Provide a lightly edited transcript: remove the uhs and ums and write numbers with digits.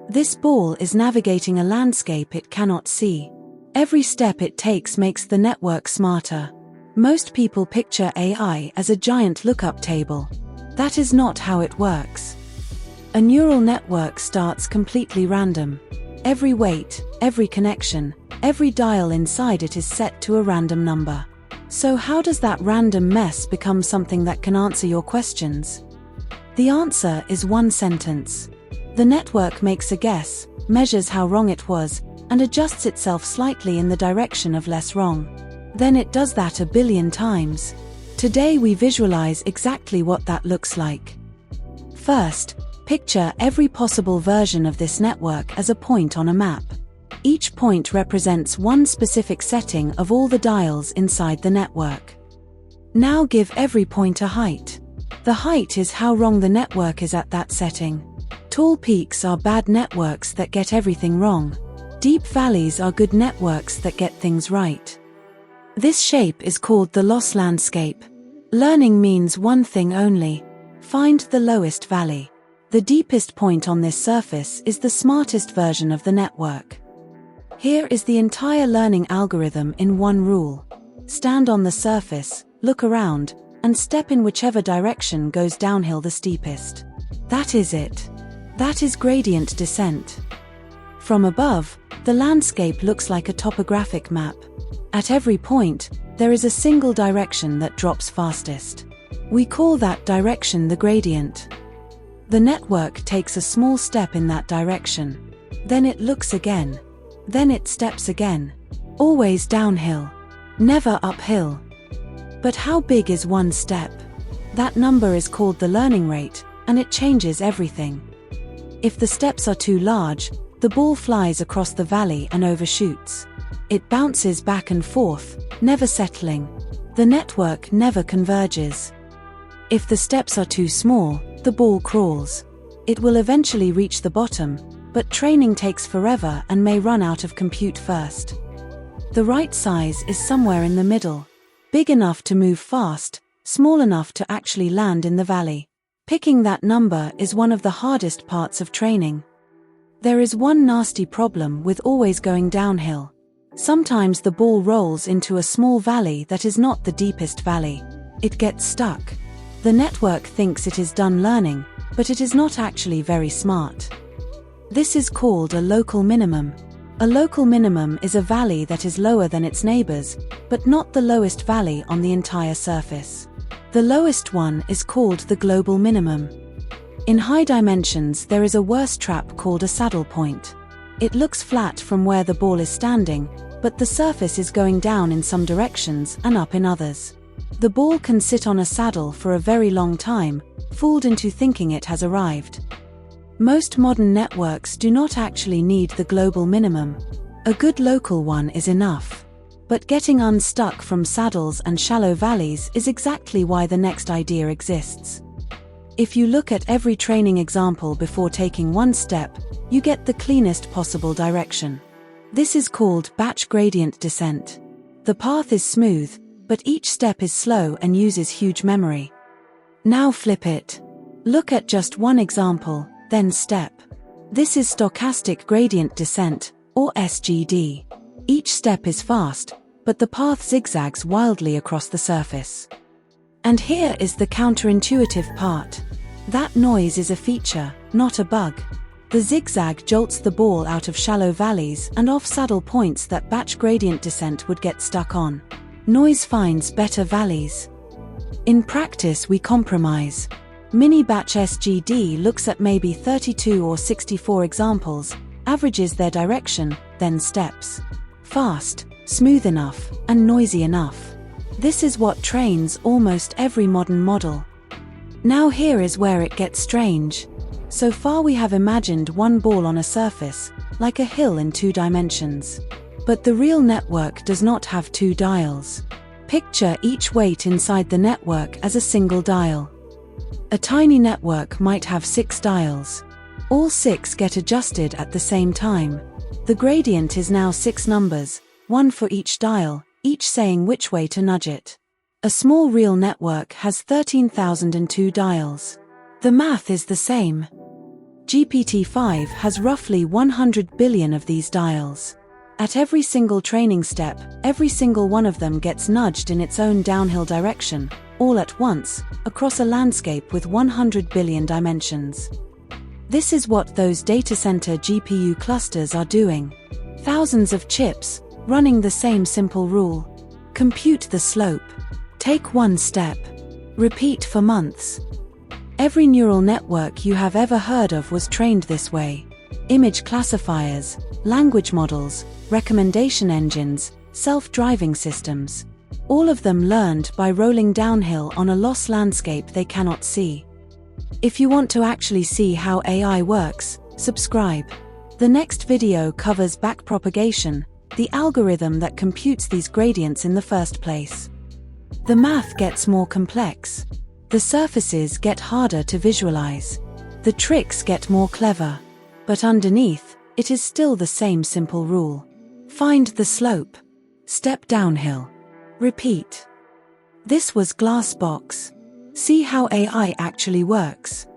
This ball is navigating a landscape it cannot see. Every step it takes makes the network smarter. Most people picture AI as a giant lookup table. That is not how it works. A neural network starts completely random. Every weight, every connection, every dial inside it is set to a random number. So how does that random mess become something that can answer your questions? The answer is one sentence. The network makes a guess, measures how wrong it was, and adjusts itself slightly in the direction of less wrong. Then it does that a billion times. Today we visualize exactly what that looks like. First, picture every possible version of this network as a point on a map. Each point represents one specific setting of all the dials inside the network. Now give every point a height. The height is how wrong the network is at that setting. Tall peaks are bad networks that get everything wrong. Deep valleys are good networks that get things right. This shape is called the loss landscape. Learning means one thing only: find the lowest valley. The deepest point on this surface is the smartest version of the network. Here is the entire learning algorithm in one rule. Stand on the surface, look around, and step in whichever direction goes downhill the steepest. That is it. That is gradient descent. From above, the landscape looks like a topographic map. At every point, there is a single direction that drops fastest. We call that direction the gradient. The network takes a small step in that direction. Then it looks again. Then it steps again. Always downhill. Never uphill. But how big is one step? That number is called the learning rate, and it changes everything. If the steps are too large, the ball flies across the valley and overshoots. It bounces back and forth, never settling. The network never converges. If the steps are too small, the ball crawls. It will eventually reach the bottom, but training takes forever and may run out of compute first. The right size is somewhere in the middle. Big enough to move fast, small enough to actually land in the valley. Picking that number is one of the hardest parts of training. There is one nasty problem with always going downhill. Sometimes the ball rolls into a small valley that is not the deepest valley. It gets stuck. The network thinks it is done learning, but it is not actually very smart. This is called a local minimum. A local minimum is a valley that is lower than its neighbors, but not the lowest valley on the entire surface. The lowest one is called the global minimum. In high dimensions, there is a worse trap called a saddle point. It looks flat from where the ball is standing, but the surface is going down in some directions and up in others. The ball can sit on a saddle for a very long time, fooled into thinking it has arrived. Most modern networks do not actually need the global minimum. A good local one is enough. But getting unstuck from saddles and shallow valleys is exactly why the next idea exists. If you look at every training example before taking one step, you get the cleanest possible direction. This is called batch gradient descent. The path is smooth, but each step is slow and uses huge memory. Now flip it. Look at just one example, then step. This is stochastic gradient descent, or SGD. Each step is fast, but the path zigzags wildly across the surface. And here is the counterintuitive part. That noise is a feature, not a bug. The zigzag jolts the ball out of shallow valleys and off saddle points that batch gradient descent would get stuck on. Noise finds better valleys. In practice we compromise. Mini-batch SGD looks at maybe 32 or 64 examples, averages their direction, then steps. Fast, smooth enough, and noisy enough. This is what trains almost every modern model. Now here is where it gets strange. So far we have imagined one ball on a surface, like a hill in 2 dimensions. But the real network does not have 2 dials. Picture each weight inside the network as a single dial. A tiny network might have 6 dials. All 6 get adjusted at the same time. The gradient is now 6 numbers, 1 for each dial, each saying which way to nudge it. A small real network has 13,002 dials. The math is the same. GPT-5 has roughly 100 billion of these dials. At every single training step, every single one of them gets nudged in its own downhill direction, all at once, across a landscape with 100 billion dimensions. This is what those data center GPU clusters are doing. Thousands of chips, running the same simple rule. Compute the slope. Take one step. Repeat for months. Every neural network you have ever heard of was trained this way. Image classifiers, language models, recommendation engines, self-driving systems. All of them learned by rolling downhill on a lost landscape they cannot see. If you want to actually see how AI works, subscribe. The next video covers backpropagation, the algorithm that computes these gradients in the first place. The math gets more complex. The surfaces get harder to visualize. The tricks get more clever. But underneath, it is still the same simple rule. Find the slope. Step downhill. Repeat. This was Glassbox. See how AI actually works.